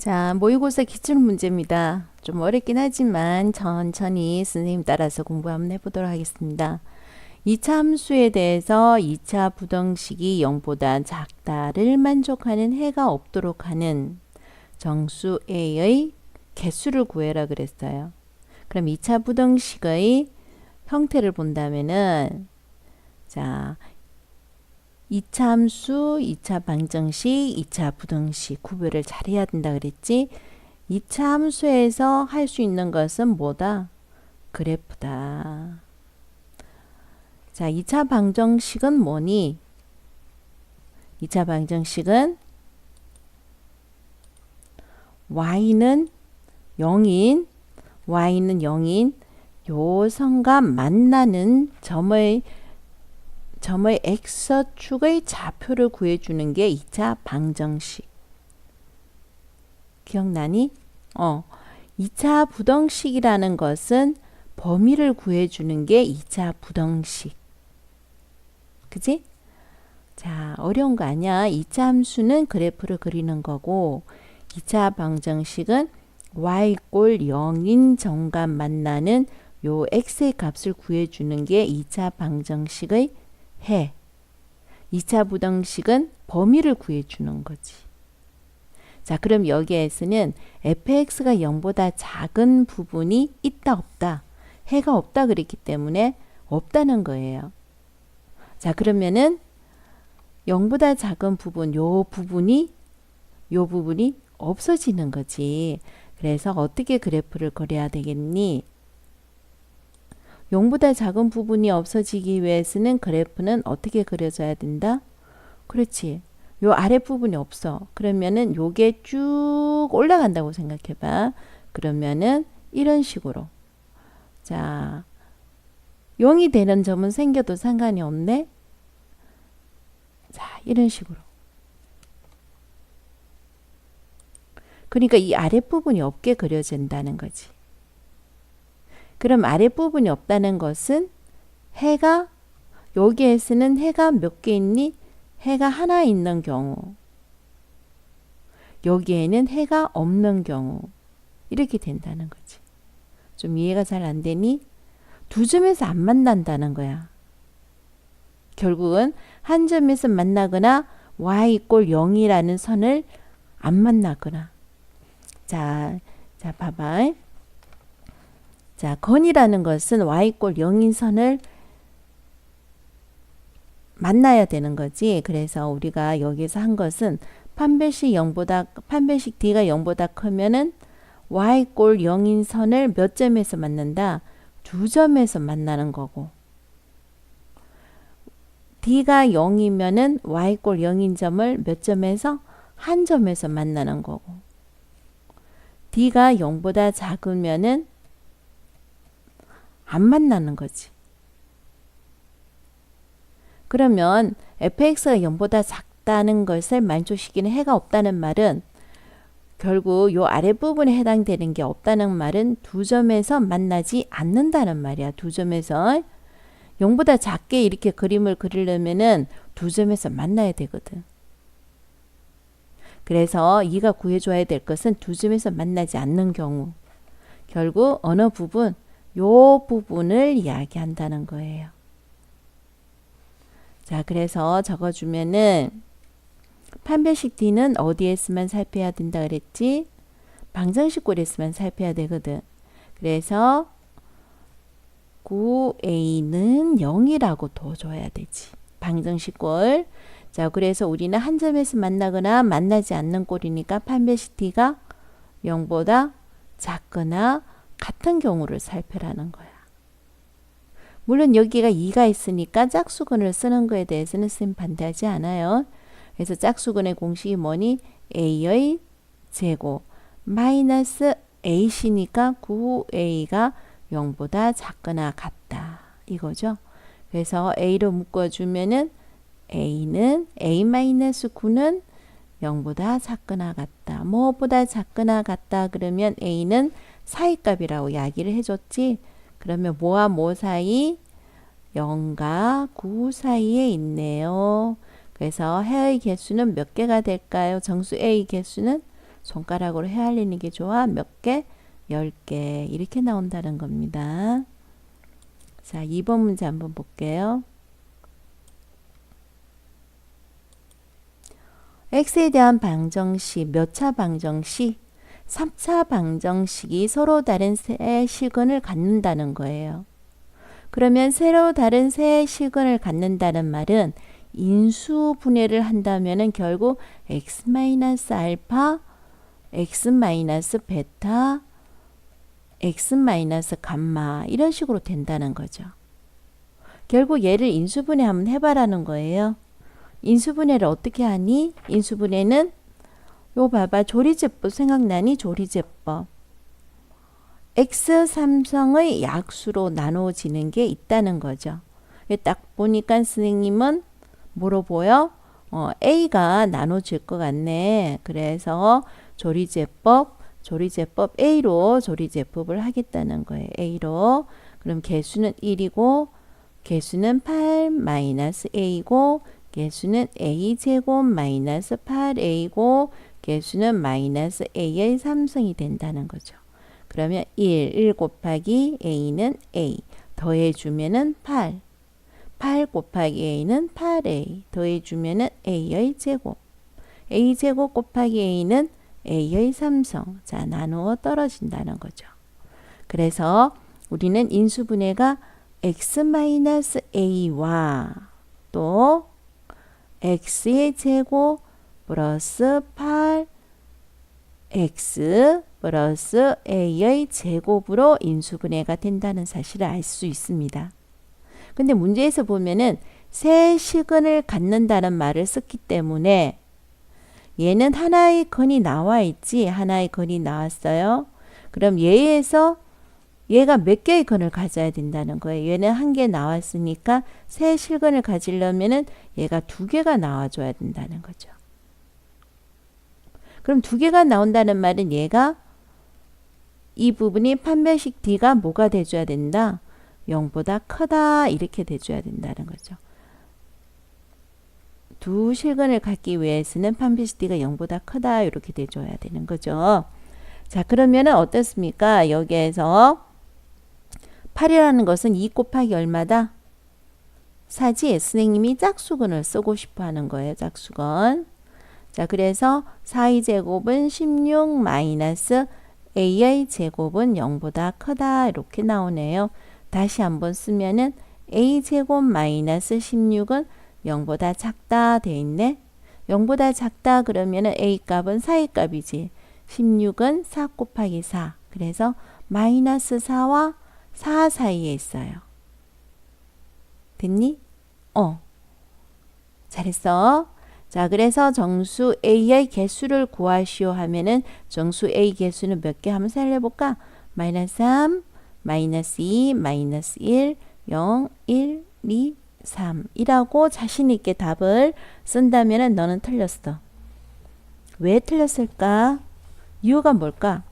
자, 모의고사 기출문제입니다. 좀 어렵긴 하지만 천천히 선생님 따라서 공부 한번 해보도록 하겠습니다. 2차 함수에 대해서 2차 부등식이 0보다 작다를 만족하는 해가 없도록 하는 정수 A의 개수를 구해라 그랬어요. 그럼 2차 부등식의 형태를 본다면은 자, 2차 함수, 2차 방정식, 2차 부등식 구별을 잘해야 된다 그랬지. 2차 함수에서 할 수 있는 것은 뭐다? 그래프다. 자, 2차 방정식은 뭐니? 2차 방정식은 y는 0인 요 선과 만나는 점의 x축의 좌표를 구해주는 게 2차 방정식. 기억나니? 2차 부등식이라는 것은 범위를 구해주는 게 2차 부등식. 그지? 자, 어려운 거 아니야. 2차 함수는 그래프를 그리는 거고 2차 방정식은 y 꼴 0인 점과 만나는 요 x의 값을 구해주는 게 2차 방정식의 해. 2차 부등식은 범위를 구해주는 거지. 자, 그럼 여기에서는 fx가 0보다 작은 부분이 있다 없다. 해가 없다 그랬기 때문에 없다는 거예요. 자, 그러면은 0보다 작은 부분, 요 부분이 없어지는 거지. 그래서 어떻게 그래프를 그려야 되겠니? 0보다 작은 부분이 없어지기 위해서는 그래프는 어떻게 그려져야 된다? 그렇지. 요 아랫부분이 없어. 그러면은 요게 쭉 올라간다고 생각해봐. 그러면은 이런 식으로. 자, 0이 되는 점은 생겨도 상관이 없네. 자, 이런 식으로. 그러니까 이 아랫부분이 없게 그려진다는 거지. 그럼 아랫부분이 없다는 것은 해가 여기에서는 해가 몇 개 있니? 해가 하나 있는 경우. 여기에는 해가 없는 경우. 이렇게 된다는 거지. 좀 이해가 잘 안 되니? 두 점에서 안 만난다는 거야. 결국은 한 점에서 만나거나 y 이꼴 0이라는 선을 안 만나거나. 자, 봐봐. 자, 건이라는 것은 y 꼴 0인 선을 만나야 되는 거지. 그래서 우리가 여기서 한 것은 판별식 d가 0보다 크면은 y 꼴 0인 선을 몇 점에서 만난다? 두 점에서 만나는 거고. d가 0이면은 y 꼴 0인 점을 몇 점에서? 한 점에서 만나는 거고. d가 0보다 작으면은 안 만나는 거지. 그러면 fx가 0보다 작다는 것을 만족시키는 해가 없다는 말은 결국 요 아랫부분에 해당되는 게 없다는 말은 두 점에서 만나지 않는다는 말이야. 두 점에서 0보다 작게 이렇게 그림을 그리려면은 두 점에서 만나야 되거든. 그래서 이가 구해줘야 될 것은 두 점에서 만나지 않는 경우. 결국 어느 부분? 요 부분을 이야기한다는 거예요. 자, 그래서 적어주면은 판별식 D는 어디에서만 살펴야 된다 그랬지? 방정식 꼴에서만 살펴야 되거든. 그래서 9A는 0이라고 둬줘야 되지. 방정식 꼴. 자, 그래서 우리는 한 점에서 만나거나 만나지 않는 꼴이니까 판별식 D가 0보다 작거나 같은 경우를 살펴라는 거야. 물론 여기가 2가 있으니까 짝수근을 쓰는 거에 대해서는 쌤 반대하지 않아요. 그래서 짝수근의 공식이 뭐니? A의 제곱 마이너스 A시니까 9A가 0보다 작거나 같다. 이거죠. 그래서 A로 묶어주면은 A는 A-9는 0보다 작거나 같다. 무엇보다 작거나 같다 그러면 A는 사이값이라고 이야기를 해줬지. 그러면 뭐와 뭐 사이? 0과 9 사이에 있네요. 그래서 해의 개수는 몇 개가 될까요? 정수 A의 개수는 손가락으로 헤아리는 게 좋아? 몇 개? 10개. 이렇게 나온다는 겁니다. 자, 2번 문제 한번 볼게요. x에 대한 방정식, 몇 차 방정식? 3차 방정식이 서로 다른 세 실근을 갖는다는 거예요. 그러면 서로 다른 세 실근을 갖는다는 말은 인수분해를 한다면 결국 x-알파, x-베타, x-감마 이런 식으로 된다는 거죠. 결국 얘를 인수분해 한번 해봐라는 거예요. 인수분해를 어떻게 하니? 인수분해는 요 봐봐. 조리제법 생각나니? 조리제법. x3성의 약수로 나눠지는 게 있다는 거죠. 딱 보니까 선생님은 뭐로 보여? A가 나눠질 것 같네. 그래서 조리제법 A로 조리제법을 하겠다는 거예요. A로. 그럼 개수는 1이고 개수는 8-A고 개수는 A제곱 마이너스 8A고 개수는 마이너스 A의 3성이 된다는 거죠. 그러면 1 곱하기 A는 A 더해주면은 8 곱하기 A는 8A 더해주면은 A의 제곱 A제곱 곱하기 A는 A의 3성. 자, 나누어 떨어진다는 거죠. 그래서 우리는 인수분해가 x-a와 또 x의 제곱 플러스 8x 플러스 a의 제곱으로 인수분해가 된다는 사실을 알 수 있습니다. 근데 문제에서 보면은 세 실근을 갖는다는 말을 썼기 때문에 얘는 하나의 근이 나와 있지. 하나의 근이 나왔어요. 그럼 얘에서 얘가 몇 개의 근을 가져야 된다는 거예요. 얘는 한 개 나왔으니까 세 실근을 가지려면은 얘가 2개가 나와줘야 된다는 거죠. 그럼 2개가 나온다는 말은 얘가 이 부분이 판별식 D가 뭐가 돼줘야 된다? 0보다 크다 이렇게 돼줘야 된다는 거죠. 두 실근을 갖기 위해서는 판별식 D가 0보다 크다 이렇게 돼줘야 되는 거죠. 자, 그러면은 어떻습니까? 여기에서 8이라는 것은 2 곱하기 얼마다? 4지? 선생님이 짝수근을 쓰고 싶어 하는 거예요. 짝수근. 자, 그래서 4의 제곱은 16 마이너스 a의 제곱은 0보다 크다 이렇게 나오네요. 다시 한번 쓰면은 a 제곱 마이너스 16은 0보다 작다 돼 있네. 0보다 작다 그러면은 a 값은 4의 값이지. 16은 4 곱하기 4. 그래서 마이너스 4와 4 사이에 있어요. 됐니? 잘했어. 자, 그래서 정수 A의 개수를 구하시오 하면은 정수 A 개수는 몇 개 한번 살려볼까? 마이너스 3, 마이너스 2, 마이너스 1, 0, 1, 2, 3 이라고 자신 있게 답을 쓴다면은 너는 틀렸어. 왜 틀렸을까? 이유가 뭘까?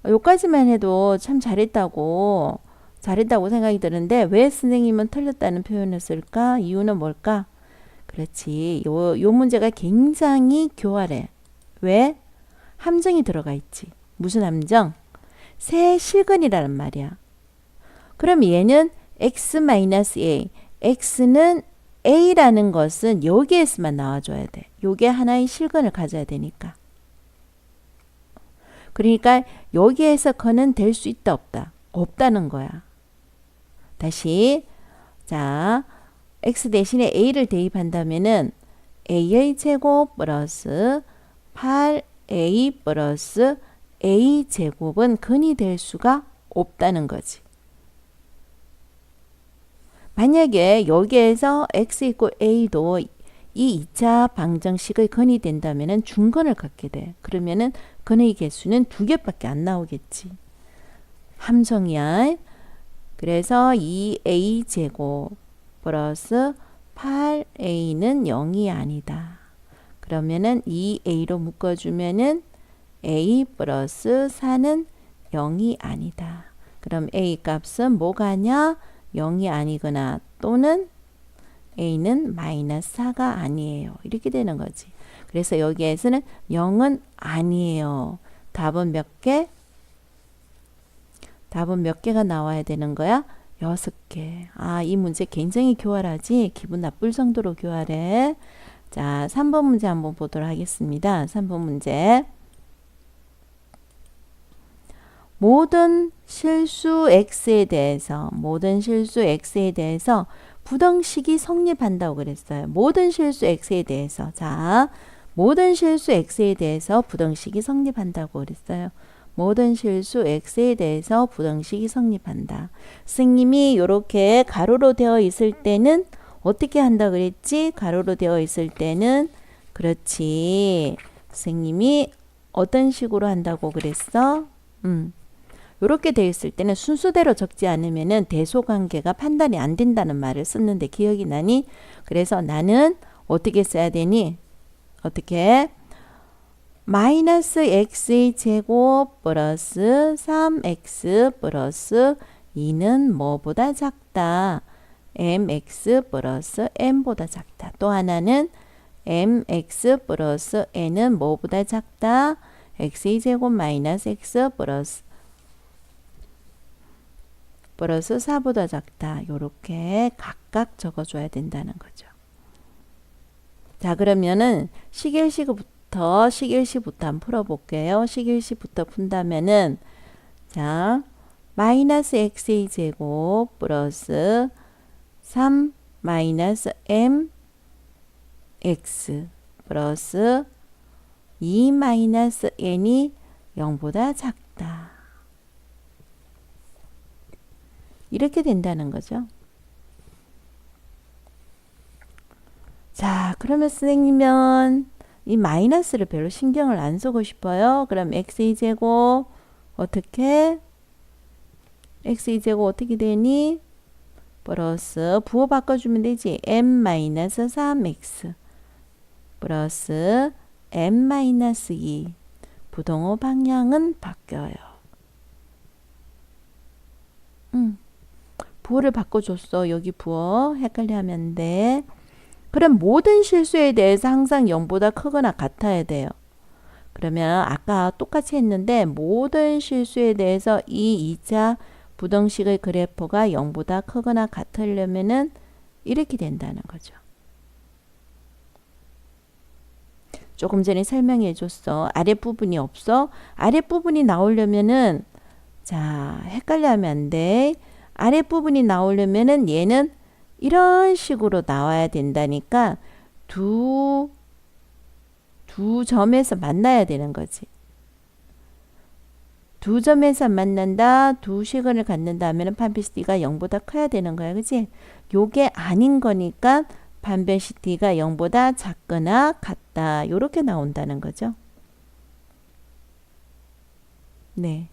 여기까지만 해도 참 잘했다고 생각이 드는데 왜 선생님은 틀렸다는 표현을 쓸까? 이유는 뭘까? 그렇지. 요 문제가 굉장히 교활해. 왜? 함정이 들어가 있지. 무슨 함정? 세 실근이라는 말이야. 그럼 얘는 x-a. x는 a라는 것은 여기에서만 나와줘야 돼. 요게 하나의 실근을 가져야 되니까. 그러니까 여기에서 건은 될 수 있다 없다? 없다는 거야. 다시 자 x 대신에 a를 대입한다면은 a의 제곱 플러스 8a 플러스 a 제곱은 근이 될 수가 없다는 거지. 만약에 여기에서 x 이꼴 a도 이 2차 방정식의 근이 된다면은 중근을 갖게 돼. 그러면은 근의 개수는 2개밖에 안 나오겠지. 함정이야. 그래서 2a 제곱 플러스 8a는 0이 아니다. 그러면은 2a로 묶어주면은 a 플러스 4는 0이 아니다. 그럼 a 값은 뭐가냐? 0이 아니거나 또는 a는 마이너스 4가 아니에요. 이렇게 되는 거지. 그래서 여기에서는 0은 아니에요. 답은 몇 개? 답은 몇 개가 나와야 되는 거야? 6개. 아, 이 문제 굉장히 교활하지? 기분 나쁠 정도로 교활해. 자, 3번 문제 한번 보도록 하겠습니다. 3번 문제. 모든 실수 x에 대해서 부등식이 성립한다고 그랬어요. 모든 실수 x에 대해서. 자, 모든 실수 x에 대해서 부등식이 성립한다고 그랬어요. 모든 실수 x에 대해서 부등식이 성립한다. 스님이 이렇게 가로로 되어 있을 때는 어떻게 한다 그랬지? 가로로 되어 있을 때는 그렇지. 스님이 어떤 식으로 한다고 그랬어? 이렇게 되어 있을 때는 순서대로 적지 않으면은 대소관계가 판단이 안 된다는 말을 썼는데 기억이 나니? 그래서 나는 어떻게 써야 되니? 어떻게? 마이너스 x의 제곱 플러스 3x 플러스 2는 뭐보다 작다. mx 플러스 n보다 작다. 또 하나는 mx 플러스 n은 뭐보다 작다. x의 제곱 마이너스 x 플러스 4보다 작다. 요렇게 각각 적어줘야 된다는 거죠. 자, 그러면은 식일식부터 한번 풀어볼게요. 식일식부터 푼다면은 자, 마이너스 x의 제곱 플러스 3 마이너스 mx 플러스 2 마이너스 n이 0보다 작다. 이렇게 된다는 거죠. 자, 그러면 선생님은 이 마이너스를 별로 신경을 안 쓰고 싶어요. 그럼 x의 제곱 어떻게? x의 제곱 어떻게 되니? 플러스 부호 바꿔주면 되지. m-3x 플러스 m-2 부동호 방향은 바뀌어요. 부호를 바꿔줬어. 여기 부호 헷갈려 하면 안 돼. 그럼 모든 실수에 대해서 항상 0보다 크거나 같아야 돼요. 그러면 아까 똑같이 했는데 모든 실수에 대해서 이 2차 부등식의 그래프가 0보다 크거나 같으려면은 이렇게 된다는 거죠. 조금 전에 설명해 줬어. 아랫부분이 없어? 아랫부분이 나오려면은 자, 헷갈려 하면 안 돼. 아랫부분이 나오려면은 얘는 이런 식으로 나와야 된다니까 두 점에서 만나야 되는 거지. 두 점에서 만난다, 두 시간을 갖는다 하면 판별식 D가 0보다 커야 되는 거야. 그치? 요게 아닌 거니까 판별식 D가 0보다 작거나 같다. 요렇게 나온다는 거죠. 네.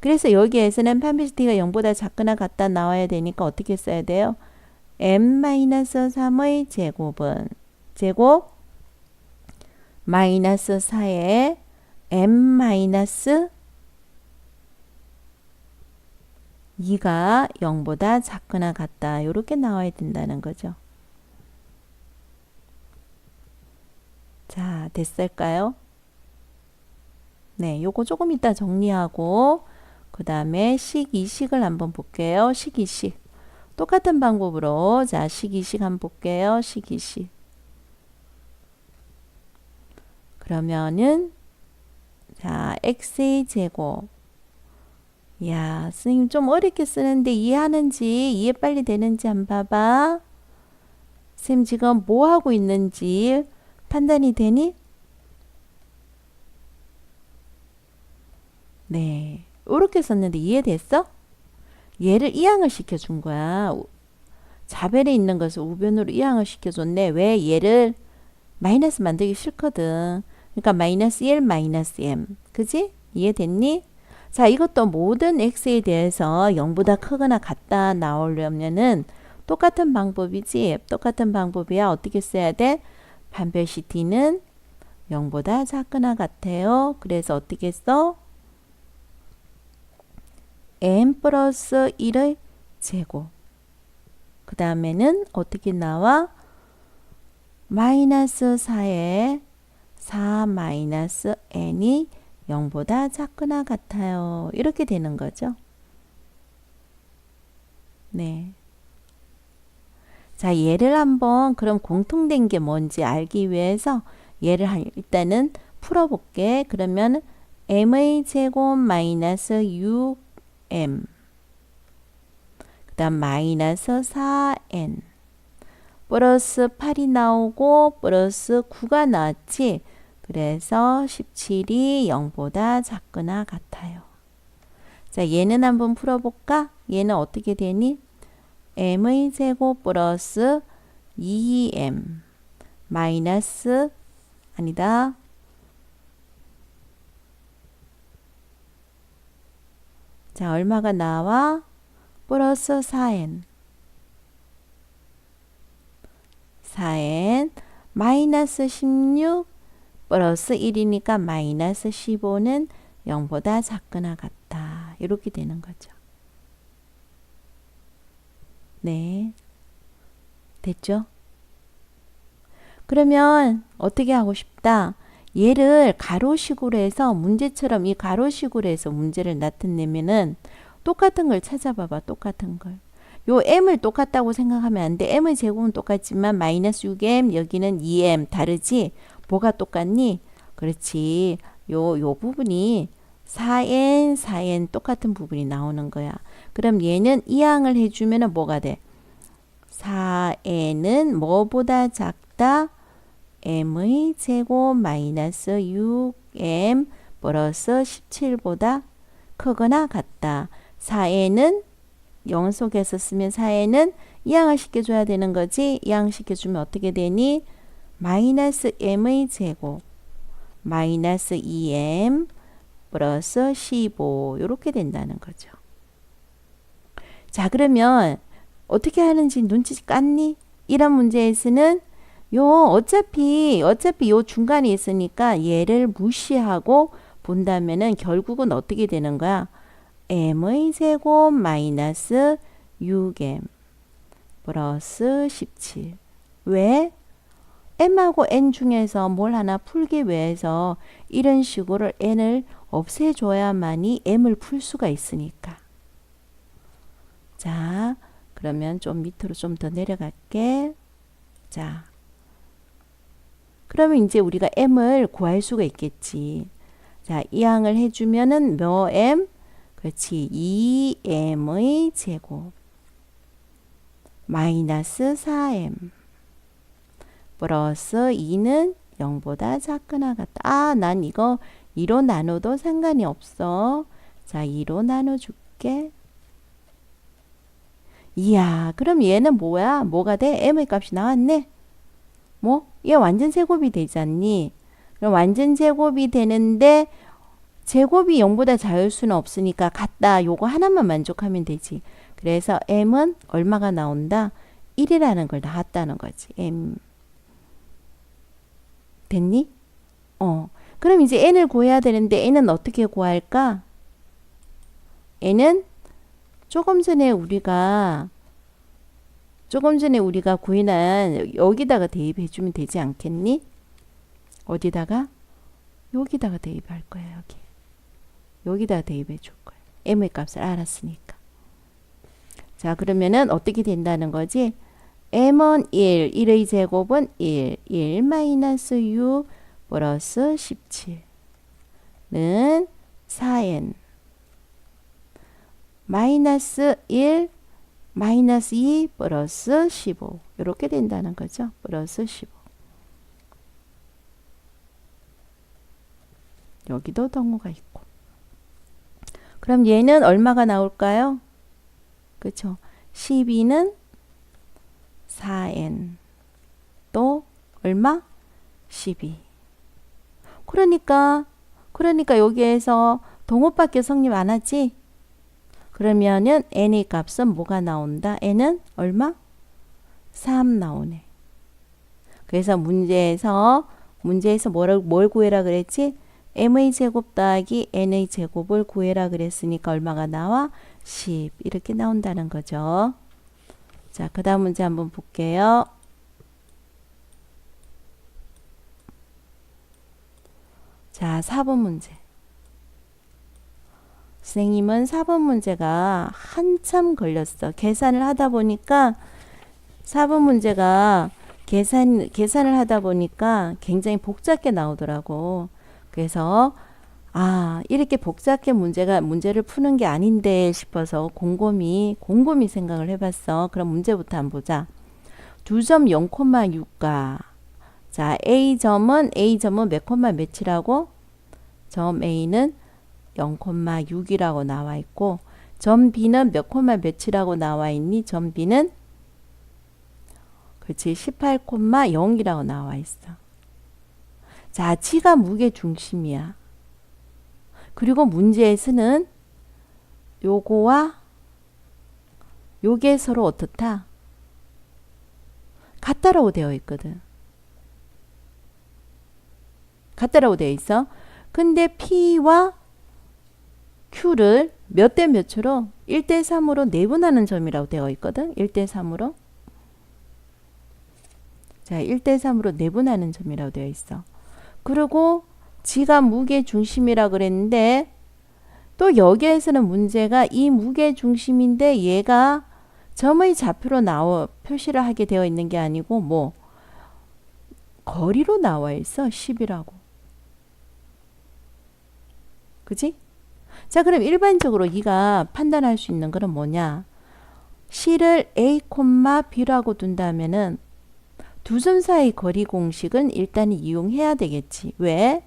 그래서 여기에서는 판별식 D가 0보다 작거나 같다 나와야 되니까 어떻게 써야 돼요? m-3의 제곱은 제곱 마이너스 4에 m-2가 0보다 작거나 같다. 이렇게 나와야 된다는 거죠. 자, 됐을까요? 네, 요거 조금 이따 정리하고 그 다음에 식이식을 한번 볼게요. 식이식. 똑같은 방법으로 자, 식이식 한번 볼게요. 식이식. 그러면은 자, x의 제곱. 야, 선생님 좀 어렵게 쓰는데 이해하는지, 이해 빨리 되는지 한번 봐봐. 선생님 지금 뭐 하고 있는지 판단이 되니? 네, 이렇게 썼는데 이해됐어? 얘를 이항을 시켜준 거야. 자벨에 있는 것을 우변으로 이항을 시켜줬네. 왜? 얘를 마이너스 만들기 싫거든. 그러니까 마이너스 1 마이너스 m. 그지? 이해됐니? 자, 이것도 모든 x에 대해서 0보다 크거나 같다 나오려면은 똑같은 방법이지. 똑같은 방법이야. 어떻게 써야 돼? 판별식 D는 0보다 작거나 같아요. 그래서 어떻게 써? m 플러스 1의 제곱. 그 다음에는 어떻게 나와? 마이너스 4에 4 마이너스 n이 0보다 작거나 같아요. 이렇게 되는 거죠. 네. 자, 얘를 한번 그럼 공통된 게 뭔지 알기 위해서 얘를 일단은 풀어볼게. 그러면 m의 제곱 마이너스 6m 그 다음 마이너스 4n 플러스 8이 나오고 플러스 9가 나왔지. 그래서 17이 0보다 작거나 같아요. 자, 얘는 한번 풀어볼까? 얘는 어떻게 되니? m의 제곱 플러스 2m 마이너스 아니다. 자, 얼마가 나와? 플러스 4n 마이너스 16 플러스 1이니까 마이너스 15는 0보다 작거나 같다. 이렇게 되는 거죠. 네. 됐죠? 그러면 어떻게 하고 싶다? 얘를 가로식으로 해서 문제처럼 이 가로식으로 해서 문제를 나타내면은 똑같은 걸 찾아봐봐. 똑같은 걸. 요 m을 똑같다고 생각하면 안 돼. m의 제곱은 똑같지만 마이너스 6m 여기는 2m 다르지? 뭐가 똑같니? 그렇지. 요 부분이 4n 똑같은 부분이 나오는 거야. 그럼 얘는 이항을 해주면 뭐가 돼? 4n은 뭐보다 작다? m의 제곱 마이너스 6m 플러스 17보다 크거나 같다. 4n은 0 속에서 쓰면 4n은 이항을 시켜줘야 되는 거지. 이항 시켜주면 어떻게 되니? 마이너스 m의 제곱 마이너스 2m 플러스 15 이렇게 된다는 거죠. 자, 그러면 어떻게 하는지 눈치 깠니? 이런 문제에서는 어차피 요 중간에 있으니까 얘를 무시하고 본다면은 결국은 어떻게 되는 거야? m의 제곱 마이너스 6m 플러스 17. 왜? m하고 n 중에서 뭘 하나 풀기 위해서 이런 식으로 n을 없애줘야만이 m을 풀 수가 있으니까. 자, 그러면 좀 밑으로 좀 더 내려갈게. 자, 그러면 이제 우리가 m을 구할 수가 있겠지. 자, 이항을 해주면은 몇 m? 그렇지. 2m의 제곱 마이너스 4m 플러스 2는 0보다 작거나 같다. 아, 난 이거 2로 나눠도 상관이 없어. 자, 2로 나눠줄게. 이야, 그럼 얘는 뭐야? 뭐가 돼? m의 값이 나왔네. 뭐? 얘 완전 제곱이 되지 않니? 그럼 완전 제곱이 되는데 제곱이 0보다 작을 수는 없으니까 같다. 요거 하나만 만족하면 되지. 그래서 m은 얼마가 나온다? 1이라는 걸 나왔다는 거지. m. 됐니? 그럼 이제 n을 구해야 되는데 n은 어떻게 구할까? n은 조금 전에 우리가 구해난 여기다가 대입해 주면 되지 않겠니? 어디다가? 여기다가 대입할 거야. 여기다가 대입해 줄 거야. m의 값을 알았으니까. 자, 그러면은 어떻게 된다는 거지? m은 1, 1의 제곱은 1 마이너스 6 플러스 17는 4n 마이너스 1 마이너스 2 플러스 15 이렇게 된다는 거죠. 플러스 15. 여기도 동호가 있고. 그럼 얘는 얼마가 나올까요? 그렇죠. 12는 4n 또 얼마? 12. 그러니까 여기에서 동호밖에 성립 안 하지? 그러면은 n의 값은 뭐가 나온다? n은 얼마? 3 나오네. 그래서 문제에서 뭘 구해라 그랬지? m의 제곱 더하기 n의 제곱을 구해라 그랬으니까 얼마가 나와? 10 이렇게 나온다는 거죠. 자, 그 다음 문제 한번 볼게요. 자, 4번 문제. 선생님은 4번 문제가 한참 걸렸어. 계산을 하다 보니까 4번 문제가 계산을 하다 보니까 굉장히 복잡게 나오더라고. 그래서 이렇게 복잡게 문제를 푸는 게 아닌데 싶어서 곰곰이 생각을 해봤어. 그럼 문제부터 한번 보자. 2점 0,6가 자, A점은 몇 콤마 몇이라고? 점 A는 0,6이라고 나와 있고, 점 B는 몇 콤마 몇이라고 나와 있니? 점 B는 그렇지 18,0이라고 나와 있어. 자, G가 무게 중심이야. 그리고 문제에서는 요거와 요게 서로 어떻다? 같다라고 되어 있거든. 같다라고 되어 있어. 근데 P와 Q를 몇 대 몇으로? 1대 3으로 내분하는 점이라고 되어 있거든. 1대 3으로. 자, 1대 3으로 내분하는 점이라고 되어 있어. 그리고 G가 무게 중심이라 그랬는데 또 여기에서는 문제가 이 무게 중심인데 얘가 점의 좌표로 표시를 하게 되어 있는 게 아니고 뭐 거리로 나와 있어. 10이라고. 그치? 자, 그럼 일반적으로 네가 판단할 수 있는 거는 뭐냐? C를 A, B라고 둔다면은 두 점 사이 거리 공식은 일단 이용해야 되겠지. 왜?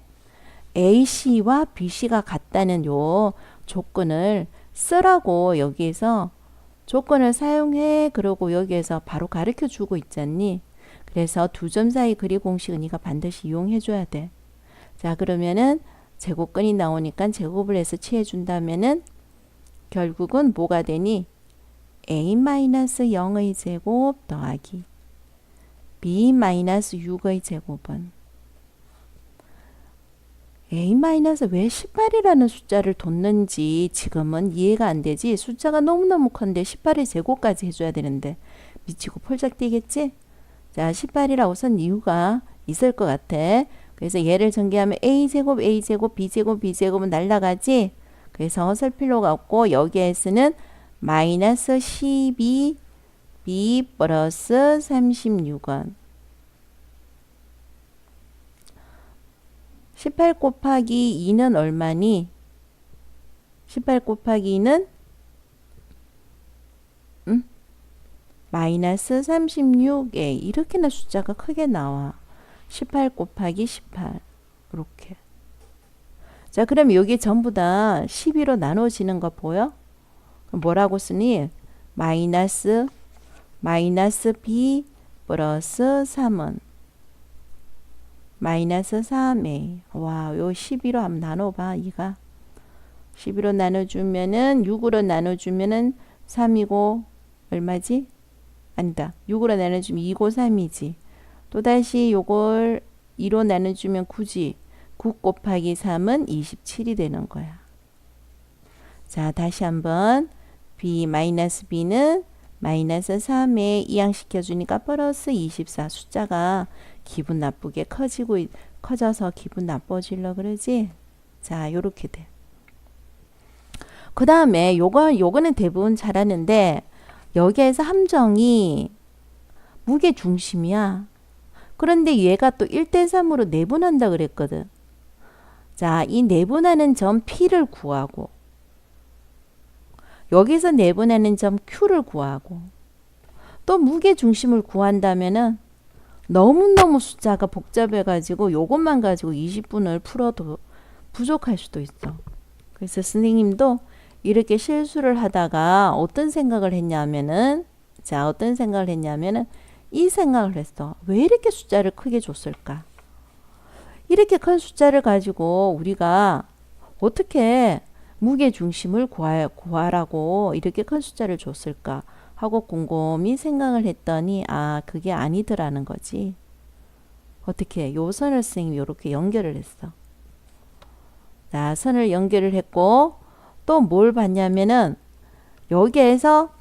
AC와 BC가 같다는 요 조건을 쓰라고 여기에서 조건을 사용해. 그러고 여기에서 바로 가르쳐 주고 있잖니. 그래서 두 점 사이 거리 공식은 네가 반드시 이용해 줘야 돼. 자, 그러면은 제곱근이 나오니까 제곱을 해서 취해 준다면은 결국은 뭐가 되니? A-0의 제곱 더하기 B-6의 제곱은 A- 왜 18이라는 숫자를 뒀는지 지금은 이해가 안 되지. 숫자가 너무너무 큰데 18의 제곱까지 해줘야 되는데 미치고 폴짝 뛰겠지? 자, 18이라고 쓴 이유가 있을 것 같아. 그래서 얘를 전개하면 A제곱, A제곱, B제곱, B제곱은 날라가지? 그래서 쓸 필요가 없고 여기에서는 마이너스 12 B 플러스 36원 18 곱하기 2는 얼마니? 18 곱하기 2는 마이너스 36A 이렇게나 숫자가 크게 나와. 18 곱하기 18 이렇게. 자, 그럼 여기 전부 다 12로 나눠지는 거 보여? 그럼 뭐라고 쓰니? 마이너스 B 플러스 3은 마이너스 3A. 와, 요 12로 한번 나눠봐. 이가 12로 나눠주면은 6으로 나눠주면은 3이고 얼마지? 아니다. 6으로 나눠주면 2고 3이지. 또다시 요걸 2로 나눠주면 9지. 9 곱하기 3은 27이 되는 거야. 자, 다시 한번 B는 마이너스 3에 이항시켜주니까 플러스 24. 숫자가 기분 나쁘게 커져서 기분 나빠지려 그러지. 자, 요렇게 돼. 그 다음에 요거는 대부분 잘하는데 여기에서 함정이 무게 중심이야. 그런데 얘가 또 1대 3으로 내분한다 그랬거든. 자, 이 내분하는 점 P를 구하고 여기서 내분하는 점 Q를 구하고 또 무게 중심을 구한다면은 너무너무 숫자가 복잡해가지고 요것만 가지고 20분을 풀어도 부족할 수도 있어. 그래서 선생님도 이렇게 실수를 하다가 어떤 생각을 했냐면은 이 생각을 했어. 왜 이렇게 숫자를 크게 줬을까? 이렇게 큰 숫자를 가지고 우리가 어떻게 무게 중심을 구하라고 이렇게 큰 숫자를 줬을까 하고 곰곰이 생각을 했더니 그게 아니더라는 거지. 어떻게 요 선을 선생님이 이렇게 연결을 했어. 자, 선을 연결을 했고 또 뭘 봤냐면은 여기에서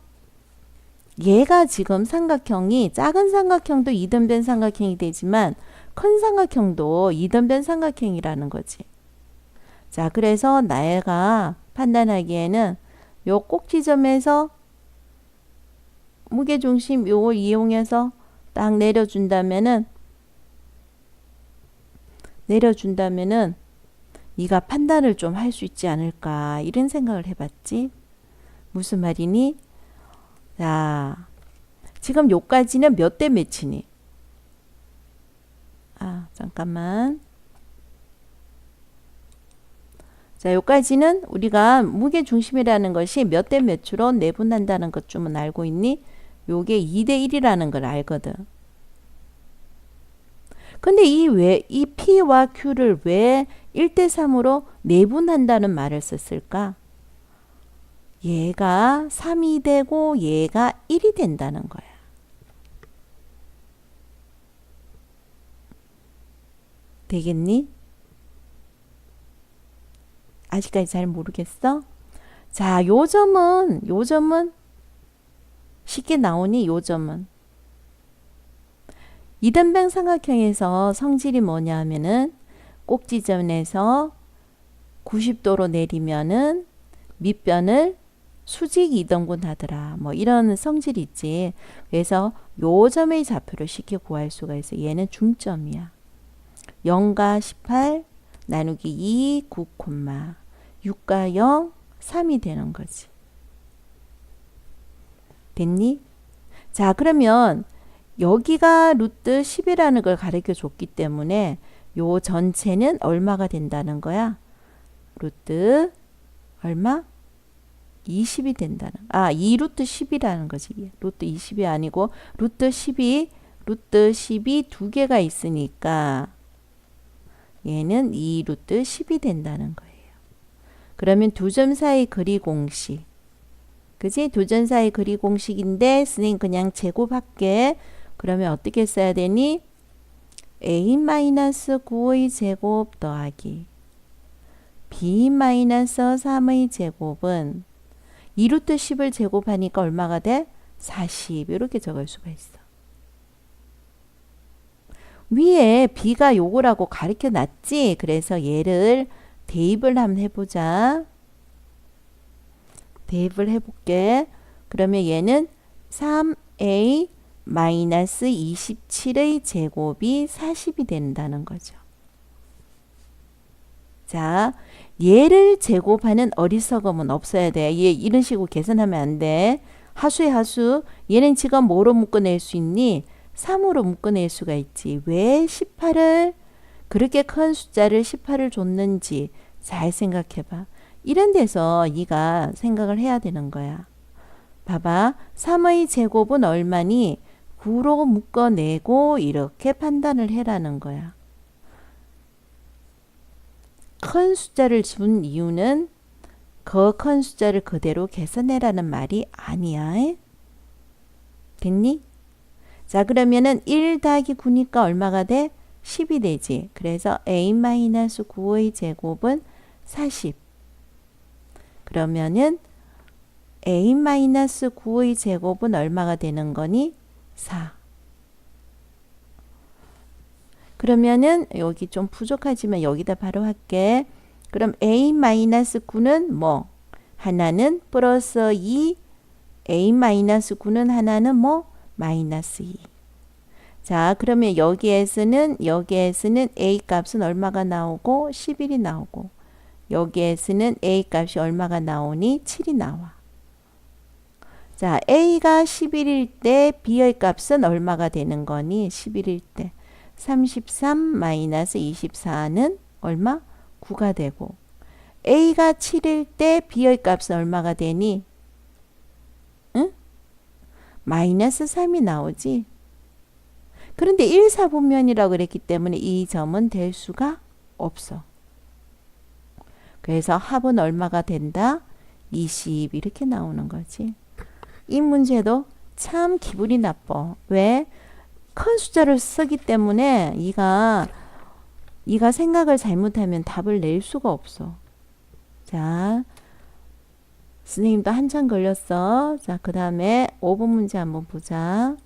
얘가 지금 삼각형이 작은 삼각형도 2등변 삼각형이 되지만 큰 삼각형도 2등변 삼각형이라는 거지. 자, 그래서 내가 판단하기에는 요 꼭지점에서 무게중심 요걸 이용해서 딱 내려준다면은 네가 판단을 좀 할 수 있지 않을까 이런 생각을 해봤지. 무슨 말이니? 자, 지금 요까지는 몇 대 몇이니? 잠깐만. 자, 요까지는 우리가 무게중심이라는 것이 몇 대 몇으로 내분한다는 것 좀 알고 있니? 요게 2대 1이라는 걸 알거든. 근데 이 P와 Q를 왜 1대 3으로 내분한다는 말을 썼을까? 얘가 3이 되고 얘가 1이 된다는 거야. 되겠니? 아직까지 잘 모르겠어? 자, 요 점은 쉽게 나오니? 요 점은 이등변 삼각형에서 성질이 뭐냐 하면은 꼭지점에서 90도로 내리면은 밑변을 수직 이등분 하더라. 뭐 이런 성질이 있지. 그래서 요 점의 좌표를 쉽게 구할 수가 있어. 얘는 중점이야. 0과 18 나누기 2 9, 6과 0 3이 되는 거지. 됐니? 자, 그러면 여기가 루트 10이라는 걸 가르쳐 줬기 때문에 요 전체는 얼마가 된다는 거야? 루트 얼마? 20이 된다는 2루트 10이라는 거지. 루트 20이 아니고 루트 10이 두 개가 있으니까 얘는 2루트 10이 된다는 거예요. 그러면 두 점 사이 거리 공식. 그지? 두 점 사이 거리 공식인데 선생님 그냥 제곱할게. 그러면 어떻게 써야 되니? a-9의 제곱 더하기 b-3의 제곱은 2루트 10을 제곱하니까 얼마가 돼? 40 이렇게 적을 수가 있어. 위에 b가 요거라고 가르쳐 놨지? 그래서 얘를 대입을 한번 해보자. 대입을 해볼게. 그러면 얘는 3a 27의 제곱이 40이 된다는 거죠. 자, 얘를 제곱하는 어리석음은 없어야 돼. 얘 이런 식으로 계산하면 안 돼. 하수의 하수. 얘는 지금 뭐로 묶어낼 수 있니? 3으로 묶어낼 수가 있지. 왜 18을 그렇게 큰 숫자를 18을 줬는지 잘 생각해봐. 이런 데서 네가 생각을 해야 되는 거야. 봐봐. 3의 제곱은 얼마니? 9로 묶어내고 이렇게 판단을 해라는 거야. 큰 숫자를 준 이유는 그 큰 숫자를 그대로 계산해라는 말이 아니야. 됐니? 자, 그러면은 1 더하기 9니까 얼마가 돼? 10이 되지. 그래서 a-9의 제곱은 40. 그러면은 a-9의 제곱은 얼마가 되는 거니? 4. 그러면은 여기 좀 부족하지만 여기다 바로 할게. 그럼 a-9는 뭐? 하나는 플러스 2, a-9는 하나는 뭐? 마이너스 2. 자, 그러면 여기에서는 a 값은 얼마가 나오고 11이 나오고 여기에서는 a 값이 얼마가 나오니? 7이 나와. 자, a가 11일 때 b의 값은 얼마가 되는 거니? 11일 때 33 마이너스 24는 얼마? 9가 되고 a가 7일 때 b의 값은 얼마가 되니? 응? 마이너스 3이 나오지. 그런데 1, 4분면이라고 그랬기 때문에 이 점은 될 수가 없어. 그래서 합은 얼마가 된다? 20 이렇게 나오는 거지. 이 문제도 참 기분이 나빠. 왜? 큰 숫자를 쓰기 때문에 네가 생각을 잘못하면 답을 낼 수가 없어. 자, 선생님도 한참 걸렸어. 자, 그 다음에 5번 문제 한번 보자.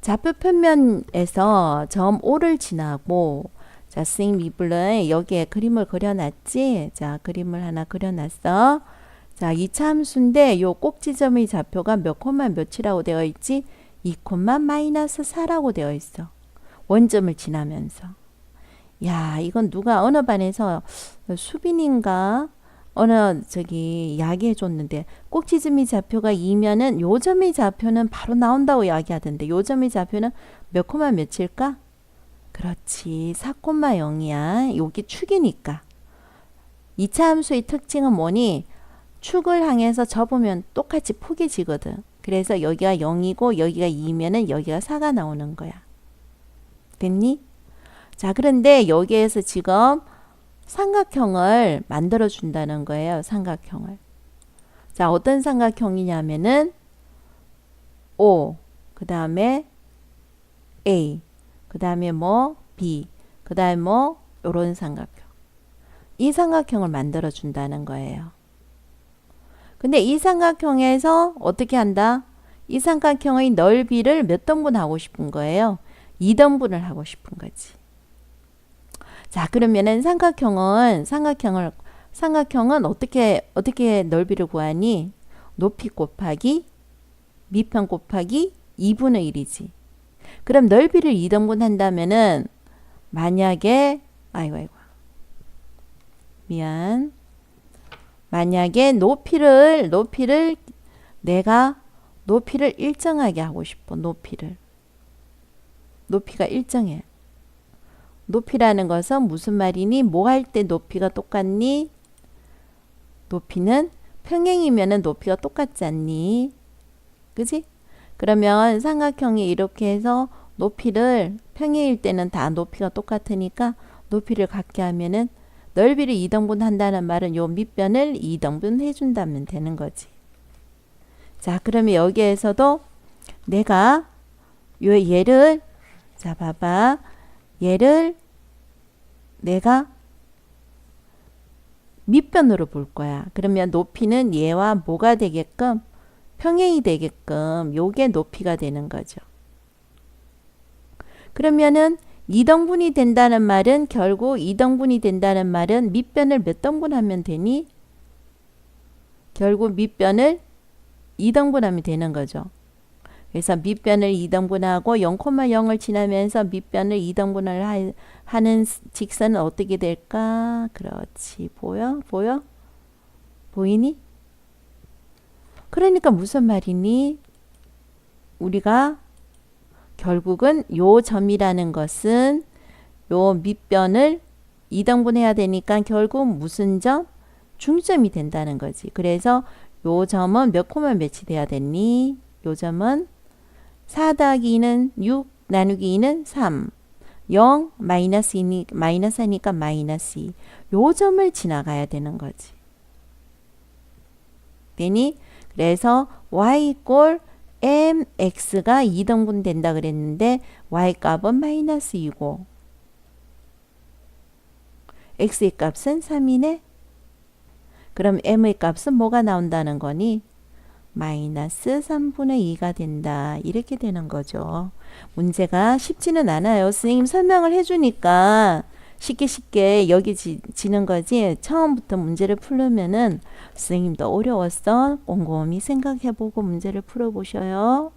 좌표 평면에서 점 O를 지나고 자, 선생님 이불은 여기에 그림을 그려놨지? 자, 그림을 하나 그려놨어. 자, 2차 함수인데 요 꼭지점의 좌표가 몇 콤마 몇이라고 되어 있지? 2 콤마 마이너스 4라고 되어 있어. 원점을 지나면서. 야, 이건 누가 어느 반에서 수빈인가? 어느 저기 이야기해 줬는데 꼭지점의 좌표가 2면은 요 점의 좌표는 바로 나온다고 이야기하던데 요 점의 좌표는 몇 콤마 몇일까? 그렇지. 4,0이야. 여기 축이니까. 2차 함수의 특징은 뭐니? 축을 향해서 접으면 똑같이 폭이 지거든. 그래서 여기가 0이고 여기가 2면은 여기가 4가 나오는 거야. 됐니? 자, 그런데 여기에서 지금 삼각형을 만들어 준다는 거예요. 삼각형을. 자, 어떤 삼각형이냐면은 O, 그 다음에 A, 그 다음에 뭐 B, 그 다음에 뭐 요런 삼각형. 이 삼각형을 만들어 준다는 거예요. 근데 이 삼각형에서 어떻게 한다? 이 삼각형의 넓이를 몇 등분 하고 싶은 거예요? 2등분을 하고 싶은 거지. 자, 그러면은 삼각형은 어떻게 넓이를 구하니? 높이 곱하기 밑편 곱하기 2분의 1이지. 그럼 넓이를 2등분 한다면은 만약에 만약에 높이를 내가 높이를 일정하게 하고 싶어. 높이가 일정해. 높이라는 것은 무슨 말이니? 뭐 할 때 높이가 똑같니? 높이는 평행이면은 높이가 똑같지 않니? 그지? 그러면 삼각형이 이렇게 해서 높이를 평행일 때는 다 높이가 똑같으니까 높이를 같게 하면은 넓이를 2등분 한다는 말은 요 밑변을 2등분 해준다면 되는 거지. 자, 그러면 여기에서도 내가 얘를 자, 봐봐. 얘를 내가 밑변으로 볼 거야. 그러면 높이는 얘와 뭐가 되게끔? 평행이 되게끔 요게 높이가 되는 거죠. 그러면은 2등분이 된다는 말은 결국 2등분이 된다는 말은 밑변을 몇 등분 하면 되니? 결국 밑변을 2등분 하면 되는 거죠. 그래서 밑변을 2등분하고 0,0을 지나면서 밑변을 2등분을 하는 직선은 어떻게 될까? 그렇지. 보여? 보이니? 그러니까 무슨 말이니? 우리가 결국은 요 점이라는 것은 요 밑변을 2등분 해야 되니까 결국 무슨 점? 중점이 된다는 거지. 그래서 요 점은 몇 콤마 몇이 돼야 됐니? 요 점은 4 더하기 2는 6 나누기 2는 3 0 마이너스 하니까 마이너스 2 요 점을 지나가야 되는 거지. 되니? 그래서 y 이꼴 mx가 2등분 된다 그랬는데 y 값은 마이너스 2고 x의 값은 3이네. 그럼 m의 값은 뭐가 나온다는 거니? 마이너스 3분의 2가 된다. 이렇게 되는 거죠. 문제가 쉽지는 않아요. 선생님 설명을 해주니까 쉽게 여기지는 거지. 처음부터 문제를 풀려면은 선생님도 어려웠어. 꼼꼼히 생각해보고 문제를 풀어보셔요.